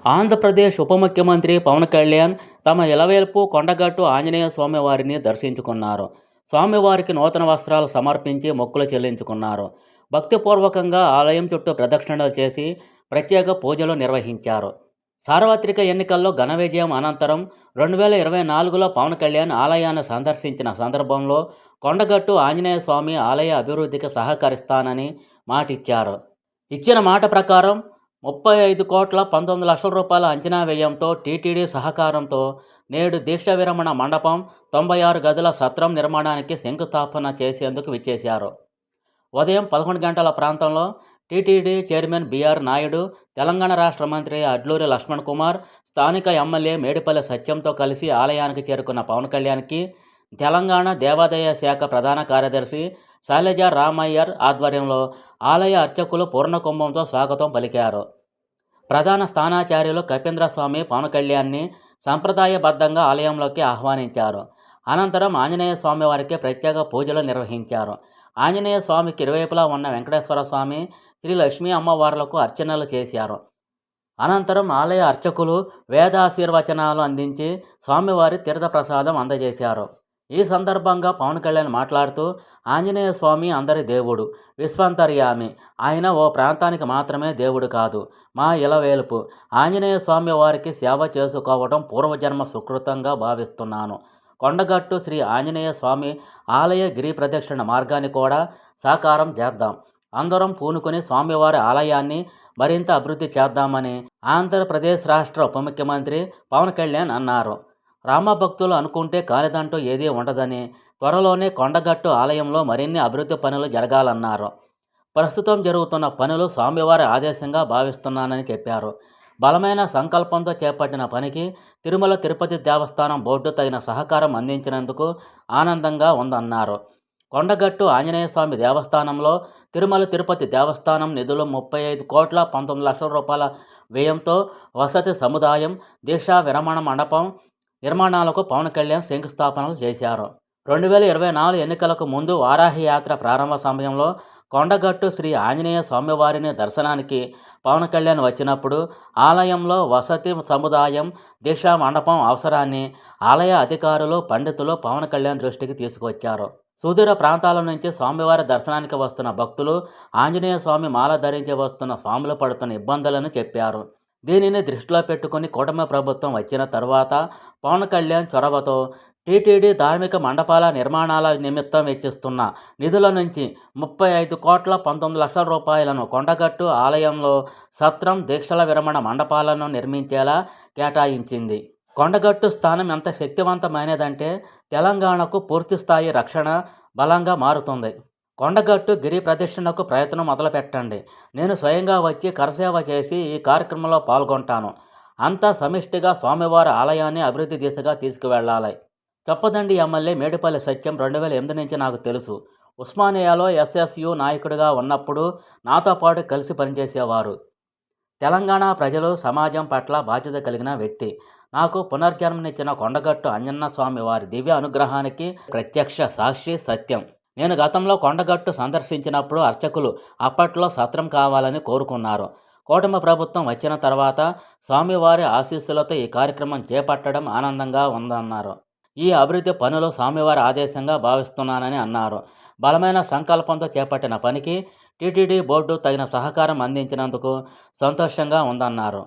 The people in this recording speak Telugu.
ఆంధ్రప్రదేశ్ ఉప ముఖ్యమంత్రి పవన్ కళ్యాణ్ తమ ఇలవేల్పు కొండగట్టు ఆంజనేయ స్వామి వారిని దర్శించుకున్నారు. స్వామివారికి నూతన వస్త్రాలు సమర్పించి మొక్కులు చెల్లించుకున్నారు. భక్తిపూర్వకంగా ఆలయం చుట్టూ ప్రదక్షిణలు చేసి ప్రత్యేక పూజలు నిర్వహించారు. సార్వత్రిక ఎన్నికల్లో ఘన విజయం అనంతరం 2024లో పవన్ కళ్యాణ్ ఆలయాన్ని సందర్శించిన సందర్భంలో కొండగట్టు ఆంజనేయ స్వామి ఆలయ అభివృద్ధికి సహకరిస్తానని మాటిచ్చారు. ఇచ్చిన మాట ప్రకారం 35,19,00,000 రూపాయల అంచనా వ్యయంతో టీటీడీ సహకారంతో నేడు దీక్ష విరమణ మండపం, 96 గదుల సత్రం నిర్మాణానికి శంకుస్థాపన చేసేందుకు విచ్చేశారు. ఉదయం 11 గంటల ప్రాంతంలో టీటీడీ చైర్మన్ బీఆర్ నాయుడు, తెలంగాణ రాష్ట్ర మంత్రి అడ్లూరి లక్ష్మణ్ కుమార్, స్థానిక ఎమ్మెల్యే మేడిపల్లి సత్యంతో కలిసి ఆలయానికి చేరుకున్న పవన్ కళ్యాణ్కి తెలంగాణ దేవాదాయ శాఖ ప్రధాన కార్యదర్శి శైలజ రామయ్యర్ ఆధ్వర్యంలో ఆలయ అర్చకులు పూర్ణకుంభంతో స్వాగతం పలికారు. ప్రధాన స్థానాచార్యులు కపీంద్రస్వామి పవన్ కళ్యాణ్ని సంప్రదాయబద్ధంగా ఆలయంలోకి ఆహ్వానించారు. అనంతరం ఆంజనేయ స్వామి వారికి ప్రత్యేక పూజలు నిర్వహించారు. ఆంజనేయ స్వామికి ఇరువైపులా ఉన్న వెంకటేశ్వర స్వామి, శ్రీ లక్ష్మీ అమ్మవార్లకు అర్చనలు చేశారు. అనంతరం ఆలయ అర్చకులు వేదాశీర్వచనాలు అందించి స్వామివారి తీర్థప్రసాదం అందజేశారు. ఈ సందర్భంగా పవన్ కళ్యాణ్ మాట్లాడుతూ, ఆంజనేయ స్వామి అందరి దేవుడు, విశ్వంతర్యామి. ఆయన ఓ ప్రాంతానికి మాత్రమే దేవుడు కాదు, మా ఇలవేలుపు. ఆంజనేయ స్వామి వారికి సేవ చేసుకోవడం పూర్వజన్మ సుకృతంగా భావిస్తున్నాను. కొండగట్టు శ్రీ ఆంజనేయ స్వామి ఆలయ గిరి ప్రదక్షిణ మార్గాన్ని కూడా సాకారం చేద్దాం. అందరం పూనుకొని స్వామివారి ఆలయాన్ని మరింత అభివృద్ధి చేద్దామని ఆంధ్రప్రదేశ్ రాష్ట్ర ఉప ముఖ్యమంత్రి పవన్ కళ్యాణ్ అన్నారు. రామభక్తులు అనుకుంటే కానిదంటూ ఏదీ ఉండదని, త్వరలోనే కొండగట్టు ఆలయంలో మరిన్ని అభివృద్ధి పనులు జరగాలన్నారు. ప్రస్తుతం జరుగుతున్న పనులు స్వామివారి ఆదేశంగా భావిస్తున్నానని చెప్పారు. బలమైన సంకల్పంతో చేపట్టిన పనికి తిరుమల తిరుపతి దేవస్థానం బోర్డు తగిన సహకారం అందించినందుకు ఆనందంగా ఉందన్నారు. కొండగట్టు ఆంజనేయ స్వామి దేవస్థానంలో తిరుమల తిరుపతి దేవస్థానం నిధులు 35,19,00,000 రూపాయల వ్యయంతో వసతి సముదాయం, దీక్షా విరమణ మండపం నిర్మాణాలకు పవన్ కళ్యాణ్ శంకుస్థాపనలు చేశారు. 2024 ఎన్నికలకు ముందు వారాహి యాత్ర ప్రారంభ సమయంలో కొండగట్టు శ్రీ ఆంజనేయ స్వామివారిని దర్శనానికి పవన్ కళ్యాణ్ వచ్చినప్పుడు ఆలయంలో వసతి సముదాయం, దీక్షా మండపం అవసరాన్ని ఆలయ అధికారులు, పండితులు పవన్ కళ్యాణ్ దృష్టికి తీసుకువచ్చారు. సుదూర ప్రాంతాల నుంచి స్వామివారి దర్శనానికి వస్తున్న భక్తులు ఆంజనేయ స్వామి మాల ధరించి వస్తున్న స్వాములు పడుతున్న ఇబ్బందులను చెప్పారు. దీనిని దృష్టిలో పెట్టుకుని కూటమి ప్రభుత్వం వచ్చిన తర్వాత పవన్ కళ్యాణ్ చొరవతో టీటీడీ ధార్మిక మండపాల నిర్మాణాల నిమిత్తం వెచ్చిస్తున్న నిధుల నుంచి 35,19,00,000 రూపాయలను కొండగట్టు ఆలయంలో సత్రం, దీక్షల విరమణ మండపాలను నిర్మించేలా కేటాయించింది. కొండగట్టు స్థానం ఎంత శక్తివంతమైనదంటే తెలంగాణకు పూర్తిస్థాయి రక్షణ బలంగా మారుతుంది. కొండగట్టు గిరి ప్రదక్షిణకు ప్రయత్నం మొదలుపెట్టండి. నేను స్వయంగా వచ్చి కరసేవ చేసి ఈ కార్యక్రమంలో పాల్గొంటాను. అంతా సమిష్టిగా స్వామివారి ఆలయాన్ని అభివృద్ధి దిశగా తీసుకువెళ్లాలి. చొప్పదండి ఎమ్మెల్యే మేడిపల్లి సత్యం 2008 నుంచి నాకు తెలుసు. ఉస్మానియాలో ఎస్ఎస్యు నాయకుడిగా ఉన్నప్పుడు నాతో పాటు కలిసి పనిచేసేవారు. తెలంగాణ ప్రజలు, సమాజం పట్ల బాధ్యత కలిగిన వ్యక్తి. నాకు పునర్జన్మనిచ్చిన కొండగట్టు అంజన్న స్వామి వారి దివ్య అనుగ్రహానికి ప్రత్యక్ష సాక్షి సత్యం. నేను గతంలో కొండగట్టు సందర్శించినప్పుడు అర్చకులు అప్పట్లో సత్రం కావాలని కోరుకున్నారు. కూటమి ప్రభుత్వం వచ్చిన తర్వాత స్వామివారి ఆశీస్సులతో ఈ కార్యక్రమం చేపట్టడం ఆనందంగా ఉందన్నారు. ఈ అభివృద్ధి పనులు స్వామివారి ఆదేశంగా భావిస్తున్నానని అన్నారు. బలమైన సంకల్పంతో చేపట్టిన పనికి టీటీడీ బోర్డు తగిన సహకారం అందించినందుకు సంతోషంగా ఉందన్నారు.